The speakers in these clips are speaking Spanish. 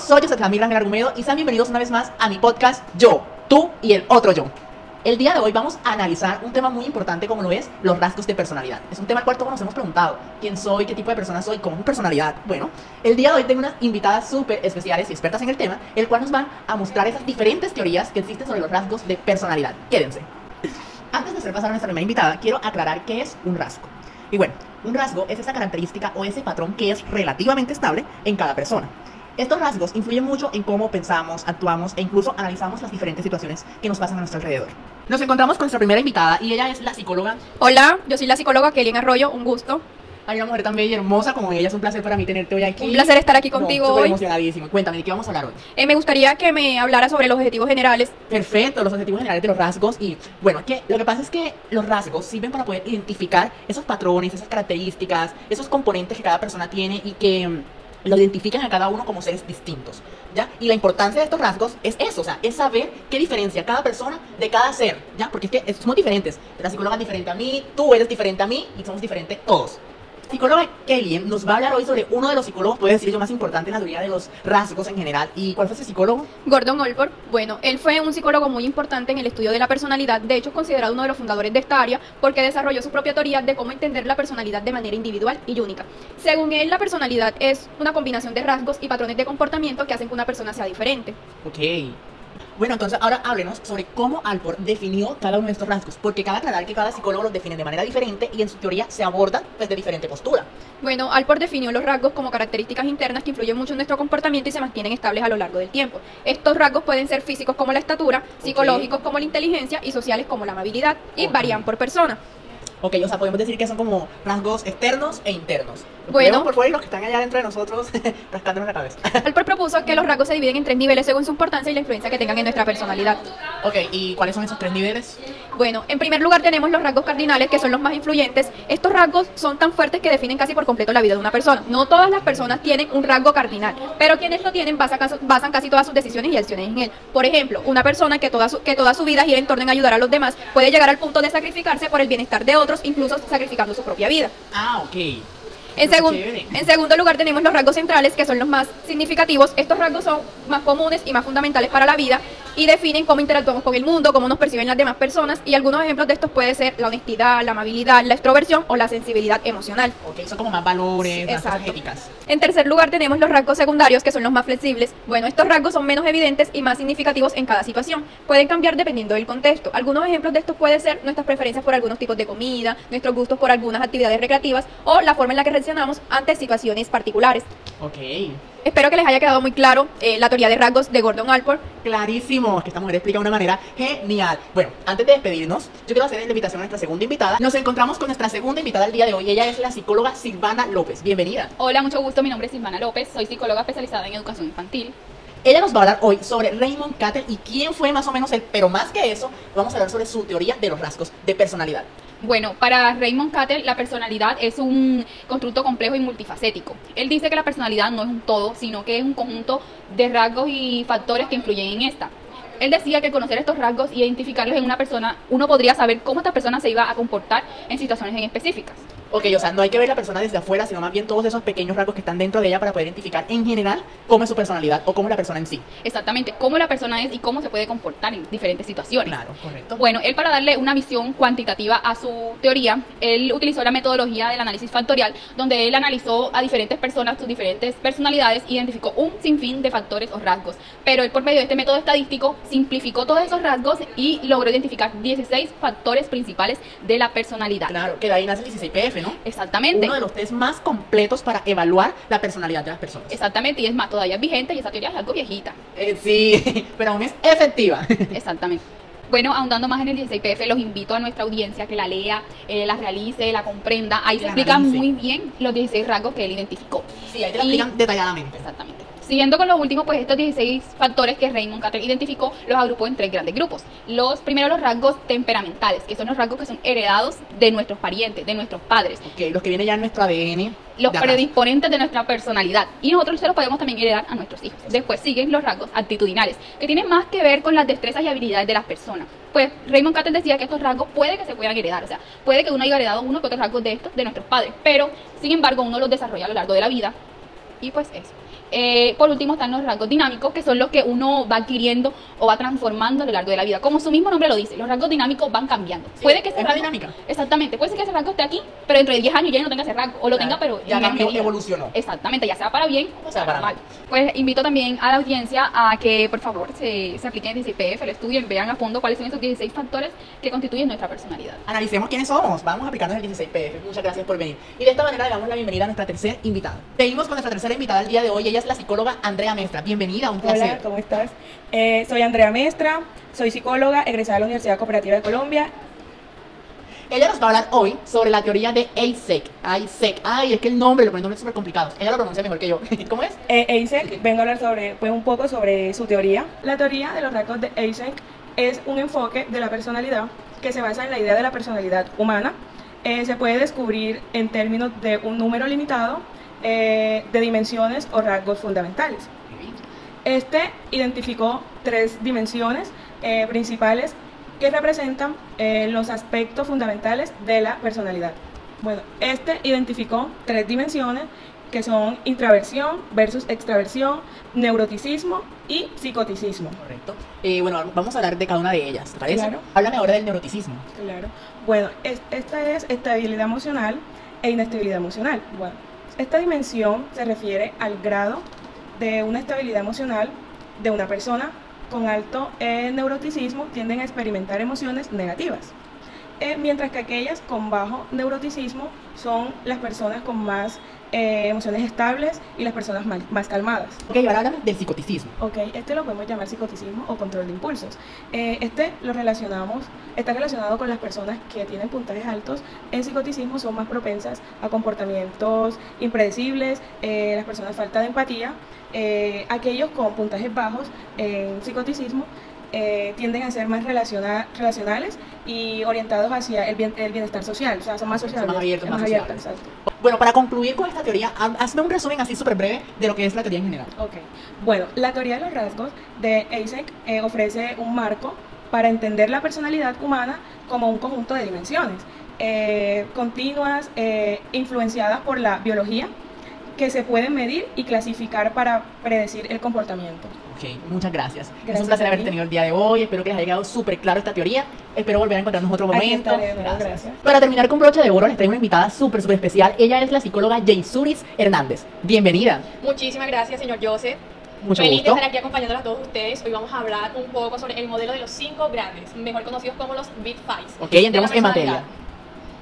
soy José Camila Ángel Argumedo y sean bienvenidos una vez más a mi podcast Yo, Tú y el Otro Yo. El día de hoy vamos a analizar un tema muy importante como lo es los rasgos de personalidad. Es un tema al cual todos nos hemos preguntado: ¿quién soy? ¿Qué tipo de persona soy? ¿Cómo es mi personalidad? Bueno, el día de hoy tengo unas invitadas súper especiales y expertas en el tema, el cual nos van a mostrar esas diferentes teorías que existen sobre los rasgos de personalidad. Quédense. Antes de hacer pasar a nuestra primera invitada, quiero aclarar qué es un rasgo. Y bueno, un rasgo es esa característica o ese patrón que es relativamente estable en cada persona. Estos rasgos influyen mucho en cómo pensamos, actuamos e incluso analizamos las diferentes situaciones que nos pasan a nuestro alrededor. Nos encontramos con nuestra primera invitada y ella es la psicóloga. Hola, yo soy la psicóloga Kelly Arroyo, un gusto. Hay una mujer tan bella y hermosa como ella, es un placer para mí tenerte hoy aquí. Un placer estar aquí contigo súper hoy. Emocionadísimo. Cuéntame, ¿de qué vamos a hablar hoy? Me gustaría que me hablara sobre los objetivos generales. Perfecto, los objetivos generales de los rasgos. Y bueno, lo que pasa es que los rasgos sirven para poder identificar esos patrones, esas características, esos componentes que cada persona tiene y que lo identifican a cada uno como seres distintos, ¿ya? Y la importancia de estos rasgos es eso, o sea, es saber qué diferencia cada persona de cada ser, ¿ya? Porque es que somos diferentes. La psicóloga es diferente a mí, tú eres diferente a mí y somos diferentes todos. Psicóloga Kelly nos va a hablar hoy sobre uno de los psicólogos, puede decir yo, más importante en la teoría de los rasgos en general. ¿Y cuál fue ese psicólogo? Gordon Allport. Bueno, él fue un psicólogo muy importante en el estudio de la personalidad. De hecho, es considerado uno de los fundadores de esta área porque desarrolló su propia teoría de cómo entender la personalidad de manera individual y única. Según él, la personalidad es una combinación de rasgos y patrones de comportamiento que hacen que una persona sea diferente. Ok. Bueno, entonces ahora háblenos sobre cómo Allport definió cada uno de estos rasgos, porque cabe aclarar que cada psicólogo los define de manera diferente y en su teoría se abordan desde diferente postura. Bueno, Allport definió los rasgos como características internas que influyen mucho en nuestro comportamiento y se mantienen estables a lo largo del tiempo. Estos rasgos pueden ser físicos como la estatura, psicológicos como la inteligencia y sociales como la amabilidad y varían por persona. Ok, o sea, podemos decir que son como rasgos externos e internos. Bueno, por favor, los que están allá dentro de nosotros rascándonos la cabeza. Allport propuso que los rasgos se dividen en 3 niveles según su importancia y la influencia que tengan en nuestra personalidad. Ok, ¿y cuáles son esos 3 niveles? Bueno, en primer lugar tenemos los rasgos cardinales, que son los más influyentes. Estos rasgos son tan fuertes que definen casi por completo la vida de una persona. No todas las personas tienen un rasgo cardinal, pero quienes lo tienen basan casi todas sus decisiones y acciones en él. Por ejemplo, una persona que toda su vida gira en torno en ayudar a los demás puede llegar al punto de sacrificarse por el bienestar de otros, incluso sacrificando su propia vida. Ah, ok. En segundo lugar tenemos los rasgos centrales, que son los más significativos. Estos rasgos son más comunes y más fundamentales para la vida y definen cómo interactuamos con el mundo, cómo nos perciben las demás personas, y algunos ejemplos de estos pueden ser la honestidad, la amabilidad, la extroversión o la sensibilidad emocional. Ok, son como más valores, más cosas éticas. En tercer lugar tenemos los rasgos secundarios, que son los más flexibles. Bueno, estos rasgos son menos evidentes y más significativos en cada situación. Pueden cambiar dependiendo del contexto. Algunos ejemplos de estos pueden ser nuestras preferencias por algunos tipos de comida, nuestros gustos por algunas actividades recreativas o la forma en la que reaccionamos ante situaciones particulares. Ok. Espero que les haya quedado muy claro la teoría de rasgos de Gordon Allport. Clarísimo, es que esta mujer explica de una manera genial. Bueno, antes de despedirnos, yo quiero hacer la invitación a nuestra segunda invitada. Nos encontramos con nuestra segunda invitada del día de hoy. Ella es la psicóloga Silvana López. Bienvenida. Hola, mucho gusto. Mi nombre es Silvana López. Soy psicóloga especializada en educación infantil. Ella nos va a hablar hoy sobre Raymond Cattell y quién fue más o menos él, pero más que eso, vamos a hablar sobre su teoría de los rasgos de personalidad. Bueno, para Raymond Cattell, la personalidad es un constructo complejo y multifacético. Él dice que la personalidad no es un todo, sino que es un conjunto de rasgos y factores que influyen en esta. Él decía que al conocer estos rasgos y identificarlos en una persona, uno podría saber cómo esta persona se iba a comportar en situaciones en específicas. Ok, o sea, no hay que ver la persona desde afuera, sino más bien todos esos pequeños rasgos que están dentro de ella para poder identificar en general cómo es su personalidad o cómo es la persona en sí. Exactamente, cómo la persona es y cómo se puede comportar en diferentes situaciones. Claro, correcto. Bueno, él, para darle una visión cuantitativa a su teoría, él utilizó la metodología del análisis factorial, donde él analizó a diferentes personas, sus diferentes personalidades, e identificó un sinfín de factores o rasgos. Pero él, por medio de este método estadístico, simplificó todos esos rasgos y logró identificar 16 factores principales de la personalidad. Claro, que de ahí nace el 16PF, ¿no? Exactamente. Uno de los test más completos para evaluar la personalidad de las personas. Exactamente, y es más, todavía es vigente y esa teoría es algo viejita. Sí, pero aún es efectiva. Exactamente. Bueno, ahondando más en el 16PF, los invito a nuestra audiencia a que la lea, la realice, la comprenda. Ahí se explican muy bien los 16 rasgos que él identificó. Sí, ahí te lo explican detalladamente. Exactamente. Siguiendo con lo último, pues estos 16 factores que Raymond Cattell identificó los agrupó en 3 grandes grupos. Primero los rasgos temperamentales, que son los rasgos que son heredados de nuestros parientes, de nuestros padres. Ok, los que vienen ya en nuestro ADN. Los predisponentes de nuestra personalidad. Y nosotros se los podemos también heredar a nuestros hijos. Después siguen los rasgos actitudinales, que tienen más que ver con las destrezas y habilidades de las personas. Pues Raymond Cattell decía que estos rasgos puede que se puedan heredar. O sea, puede que uno haya heredado uno que otros rasgos de estos de nuestros padres. Pero, sin embargo, uno los desarrolla a lo largo de la vida. Y pues eso. Por último están los rasgos dinámicos, que son los que uno va adquiriendo o va transformando a lo largo de la vida. Como su mismo nombre lo dice, los rasgos dinámicos van cambiando. Sí, puede que ese es la rasgo, dinámica. exactamente, puede ser que ese rasgo esté aquí, pero dentro de 10 años ya no tenga ese rasgo, o lo tenga, pero ya en cambió, medida. evolucionó. Exactamente, ya sea para bien o sea para para mal. Pues invito también a la audiencia a que por favor se apliquen el 16PF, lo estudien, vean a fondo cuáles son esos 16 factores que constituyen nuestra personalidad. Analicemos quiénes somos. Vamos a aplicarnos el 16PF. Muchas gracias por venir. Y de esta manera le damos la bienvenida a nuestra tercera invitada. Seguimos con nuestra tercera invitada el día de hoy. Ella es la psicóloga Andrea Mestra. Bienvenida, un placer. Hola, ¿cómo estás? Soy Andrea Mestra, soy psicóloga, egresada de la Universidad Cooperativa de Colombia. Ella nos va a hablar hoy sobre la teoría de Eysenck. Eysenck. Ay, es que el nombre, los nombres súper complicados. Ella lo pronuncia mejor que yo. ¿Cómo es? Eysenck, vengo a hablar sobre, pues, un poco sobre su teoría. La teoría de los rasgos de Eysenck es un enfoque de la personalidad que se basa en la idea de la personalidad humana. Se puede descubrir en términos de un número limitado de dimensiones o rasgos fundamentales. Este identificó 3 dimensiones principales que representan los aspectos fundamentales de la personalidad. Bueno, este identificó 3 dimensiones que son intraversión versus extraversión, neuroticismo y psicoticismo. Correcto. Bueno, vamos a hablar de cada una de ellas, ¿te parece? Claro. Háblame ahora del neuroticismo. Claro. Bueno, esta es estabilidad emocional e inestabilidad emocional. Bueno, esta dimensión se refiere al grado de una estabilidad emocional de una persona con alto neuroticismo tienden a experimentar emociones negativas, mientras que aquellas con bajo neuroticismo son las personas con más emociones estables y las personas más calmadas. Ok, ahora háblame del psicoticismo. Ok, este lo podemos llamar psicoticismo o control de impulsos. Está relacionado con las personas que tienen puntajes altos en psicoticismo, son más propensas a comportamientos impredecibles, las personas falta de empatía. Aquellos con puntajes bajos en psicoticismo tienden a ser más relacionales y orientados hacia el bienestar social, o sea, son más sociales, Son más abiertos, más sociales. exacto. Bueno, para concluir con esta teoría, hazme un resumen así súper breve de lo que es la teoría en general. Ok, bueno, la teoría de los rasgos de Eysenck ofrece un marco para entender la personalidad humana como un conjunto de dimensiones continuas, influenciadas por la biología, que se pueden medir y clasificar para predecir el comportamiento. Ok, muchas gracias. Es Gracias un placer a haberte ti. tenido el día de hoy. Espero que les haya quedado súper claro esta teoría. Espero volver a encontrarnos otro Aquí momento. estaré, gracias. Para terminar con broche de oro, les traigo una invitada súper especial. Ella es la psicóloga Jaysuris Hernández. Bienvenida. Muchísimas gracias, señor Joseph. Mucho Feliz de gusto. estar aquí acompañándolos a todos ustedes. Hoy vamos a hablar un poco sobre el modelo de los 5 grandes, mejor conocidos como los Big Five. Ok, entremos de la en materia. personalidad.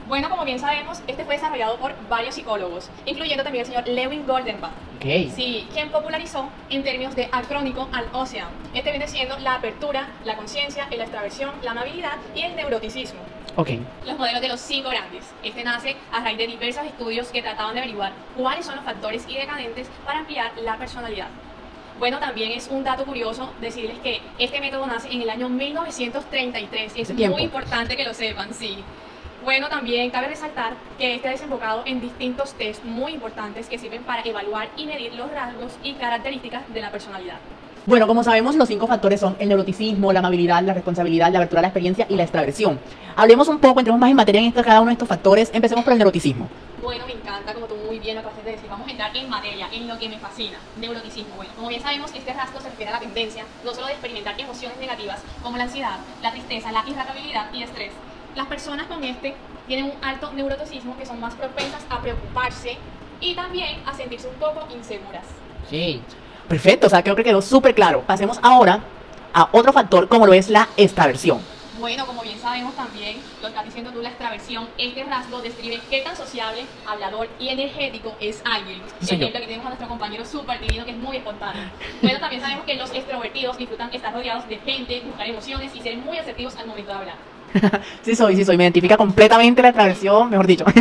Bueno, como bien sabemos, este fue desarrollado por varios psicólogos, incluyendo también el señor Lewin Goldenbach. Ok. Sí, quien popularizó en términos de acrónico al Ocean. Este viene siendo la apertura, la conciencia, la extraversión, la amabilidad y el neuroticismo. Ok. Los modelos de los 5 grandes. Este nace a raíz de diversos estudios que trataban de averiguar cuáles son los factores y decadentes para ampliar la personalidad. Bueno, también es un dato curioso decirles que este método nace en el año 1933 y es Hace tiempo. muy importante que lo sepan, sí. Bueno, también cabe resaltar que este ha desembocado en distintos test muy importantes que sirven para evaluar y medir los rasgos y características de la personalidad. Bueno, como sabemos, los 5 factores son el neuroticismo, la amabilidad, la responsabilidad, la apertura a la experiencia y la extraversión. Hablemos un poco, entremos más en materia en cada uno de estos factores. Empecemos por el neuroticismo. Bueno, me encanta, como tú muy bien lo acabas de decir. Vamos a entrar en materia, en lo que me fascina, neuroticismo. Bueno, como bien sabemos, este rasgo se refiere a la tendencia no solo de experimentar emociones negativas como la ansiedad, la tristeza, la irritabilidad y estrés. Las personas con este tienen un alto neuroticismo que son más propensas a preocuparse y también a sentirse un poco inseguras. Sí. Perfecto, o sea, creo que quedó súper claro. Pasemos ahora a otro factor como lo es la extraversión. Bueno, como bien sabemos también, lo que estás diciendo tú, la extraversión, este rasgo describe qué tan sociable, hablador y energético es alguien. Sí, señor. Ejemplo, aquí tenemos a nuestro compañero súper divino que es muy espontáneo. Bueno, también sabemos que los extrovertidos disfrutan estar rodeados de gente, buscar emociones y ser muy asertivos al momento de hablar. Sí soy. Me identifica completamente la extraversión, mejor dicho. Es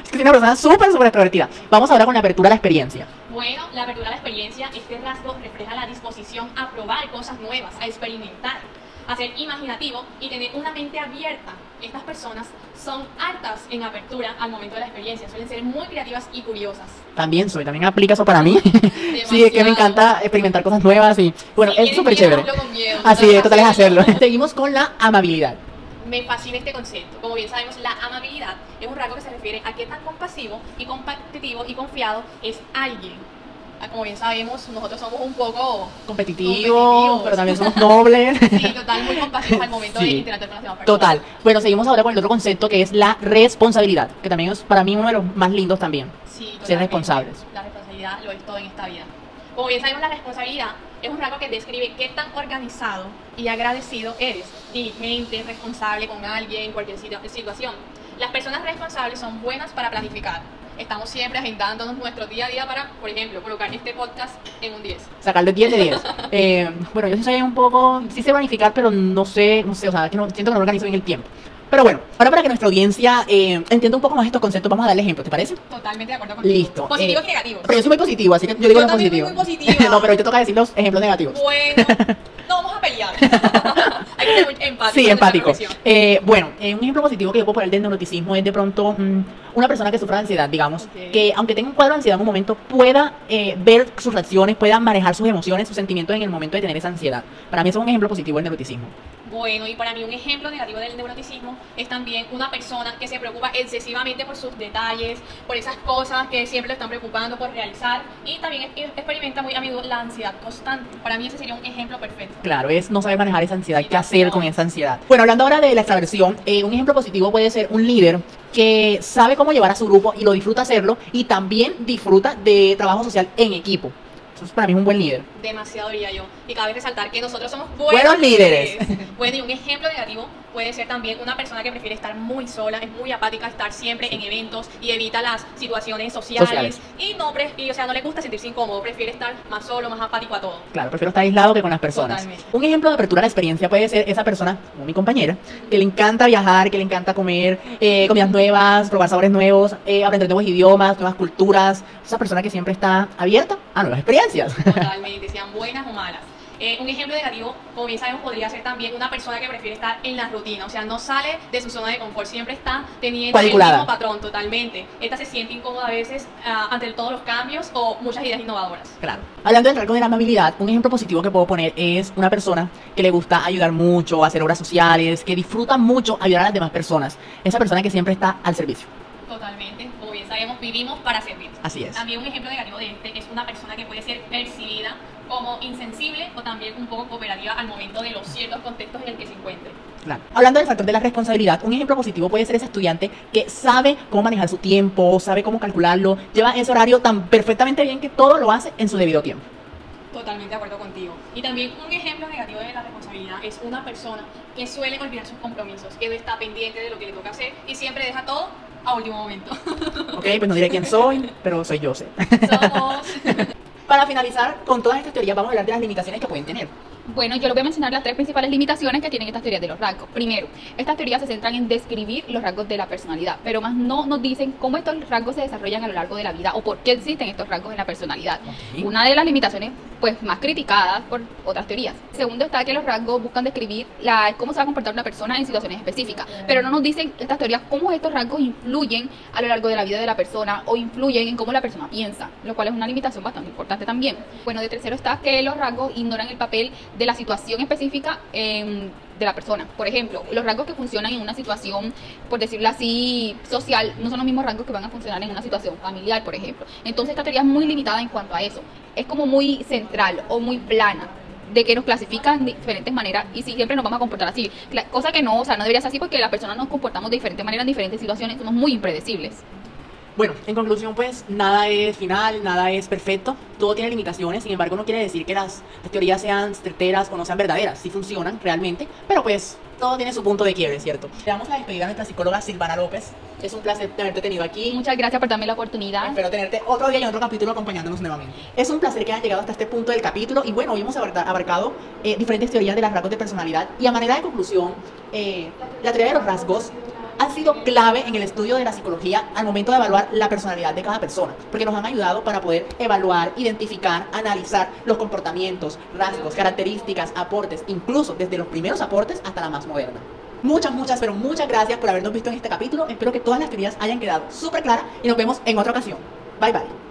que soy una persona súper extrovertida. Vamos ahora con la apertura a la experiencia. Bueno, la apertura a la experiencia, este rasgo refleja la disposición a probar cosas nuevas, a experimentar, a ser imaginativo y tener una mente abierta. Estas personas son altas en apertura al momento de la experiencia, suelen ser muy creativas y curiosas. También aplica eso para mí. Sí, es que me encanta experimentar cosas nuevas y bueno, Si es quieres súper miedo, chévere. hazlo con miedo, Así es, total es hacerlo. Seguimos con la amabilidad. Me fascina este concepto. Como bien sabemos, la amabilidad es un rasgo que se refiere a qué tan compasivo y competitivo y confiado es alguien. Como bien sabemos, nosotros somos un poco Competitivos, pero también somos nobles. Sí, total, muy compasivos al momento de Sí. interactuar con las demás personas. Total. Bueno, seguimos ahora con el otro concepto que es la responsabilidad, que también es para mí uno de los más lindos también. Sí, Ser totalmente. responsables. La responsabilidad lo es todo en esta vida. Como bien sabemos, la responsabilidad es un rasgo que describe qué tan organizado y agradecido eres, diligente, responsable con alguien, cualquier situación. Las personas responsables son buenas para planificar. Estamos siempre agendándonos nuestro día a día para, por ejemplo, colocar este podcast en un 10. Sacarle 10 de 10. Bueno, yo sí soy un poco, sí sé planificar, pero no sé, o sea, que no, siento que no organizo bien el tiempo. Pero bueno, ahora para que nuestra audiencia entienda un poco más estos conceptos, vamos a darle ejemplos, ¿te parece? Totalmente de acuerdo contigo. Listo. Positivos y negativos. Pero yo soy muy positivo, así que yo digo Yo los también soy positivos. muy positiva. No, pero hoy te toca decir los ejemplos negativos. Bueno, no vamos a pelear. Hay que ser muy empático. Sí, en empático. nuestra profesión. Bueno, un ejemplo positivo que yo puedo poner del neuroticismo es de pronto una persona que sufra de ansiedad, digamos, Ok. que aunque tenga un cuadro de ansiedad en un momento, pueda ver sus reacciones, pueda manejar sus emociones, sus sentimientos en el momento de tener esa ansiedad. Para mí eso es un ejemplo positivo del neuroticismo. Bueno, y para mí un ejemplo negativo del neuroticismo es también una persona que se preocupa excesivamente por sus detalles, por esas cosas que siempre lo están preocupando por realizar, y también experimenta muy a menudo la ansiedad constante. Para mí ese sería un ejemplo perfecto. Claro, es no saber manejar esa ansiedad, Sí, qué hacer no. con esa ansiedad. Bueno, hablando ahora de la extraversión, un ejemplo positivo puede ser un líder que sabe cómo llevar a su grupo y lo disfruta hacerlo, y también disfruta de trabajo social en equipo. Eso para mí es un buen líder. Demasiado diría yo. Y cabe resaltar que nosotros somos Buenos líderes. Bueno, y un ejemplo negativo puede ser también una persona que prefiere estar muy sola, es muy apática, estar siempre en eventos y evita las situaciones sociales. Y no, o sea, no le gusta sentirse incómodo, prefiere estar más solo, más apático a todo. Claro, prefiero estar aislado que con las personas. Totalmente. Un ejemplo de apertura a la experiencia puede ser esa persona, como mi compañera, que le encanta viajar, que le encanta comer comidas nuevas, probar sabores nuevos, aprender nuevos idiomas, nuevas culturas. Esa persona que siempre está abierta a nuevas experiencias. Totalmente, sean buenas o malas. Un ejemplo negativo, como bien sabemos, podría ser también una persona que prefiere estar en la rutina, o sea, no sale de su zona de confort, siempre está teniendo Cuadriculada. el mismo patrón, totalmente. Esta se siente incómoda a veces ante todos los cambios o muchas ideas innovadoras. Claro. Hablando del rasgo de la amabilidad, un ejemplo positivo que puedo poner es una persona que le gusta ayudar mucho, hacer obras sociales, que disfruta mucho ayudar a las demás personas. Esa persona que siempre está al servicio. Totalmente, como bien sabemos, vivimos para servir. Así es. También un ejemplo negativo de este es una persona que puede ser percibida como insensible o también un poco cooperativa al momento de los ciertos contextos en el que se encuentre. Claro. Hablando del factor de la responsabilidad, un ejemplo positivo puede ser ese estudiante que sabe cómo manejar su tiempo, sabe cómo calcularlo, lleva ese horario tan perfectamente bien que todo lo hace en su debido tiempo. Totalmente de acuerdo contigo. Y también un ejemplo negativo de la responsabilidad es una persona que suele olvidar sus compromisos, que no está pendiente de lo que le toca hacer y siempre deja todo a último momento. Ok, pues no diré quién soy, pero soy yo, sé. Somos... Para finalizar, con todas estas teorías vamos a hablar de las limitaciones que pueden tener. Bueno, yo les voy a mencionar las tres principales limitaciones que tienen estas teorías de los rasgos. Primero, estas teorías se centran en describir los rasgos de la personalidad, pero más no nos dicen cómo estos rasgos se desarrollan a lo largo de la vida o por qué existen estos rasgos en la personalidad. Ok. Una de las limitaciones, pues, más criticadas por otras teorías. Segundo está que los rasgos buscan describir cómo se va a comportar una persona en situaciones específicas, pero no nos dicen estas teorías cómo estos rasgos influyen a lo largo de la vida de la persona o influyen en cómo la persona piensa, lo cual es una limitación bastante importante también. Bueno, de tercero está que los rasgos ignoran el papel de la situación específica de la persona. Por ejemplo, los rasgos que funcionan en una situación, por decirlo así, social, no son los mismos rasgos que van a funcionar en una situación familiar, por ejemplo. Entonces esta teoría es muy limitada en cuanto a eso. Es como muy central o muy plana, de que nos clasifican de diferentes maneras y si siempre nos vamos a comportar así. Cosa que no, o sea, no debería ser así porque las personas nos comportamos de diferentes maneras en diferentes situaciones, somos muy impredecibles. Bueno, en conclusión, pues nada es final, nada es perfecto, todo tiene limitaciones, sin embargo no quiere decir que las teorías sean certeras o no sean verdaderas, sí funcionan realmente, pero pues todo tiene su punto de quiebre, ¿cierto? Le damos la despedida a nuestra psicóloga Silvana López, es un placer haberte tenido aquí. Muchas gracias por darme la oportunidad. Espero tenerte otro día y en otro capítulo acompañándonos nuevamente. Es un placer que hayan llegado hasta este punto del capítulo y bueno, hoy hemos abarcado diferentes teorías de los rasgos de personalidad y a manera de conclusión, la teoría de los rasgos han sido clave en el estudio de la psicología al momento de evaluar la personalidad de cada persona, porque nos han ayudado para poder evaluar, identificar, analizar los comportamientos, rasgos, características, aportes, incluso desde los primeros aportes hasta la más moderna. Muchas, pero muchas gracias por habernos visto en este capítulo. Espero que todas las teorías hayan quedado súper claras y nos vemos en otra ocasión. Bye, bye.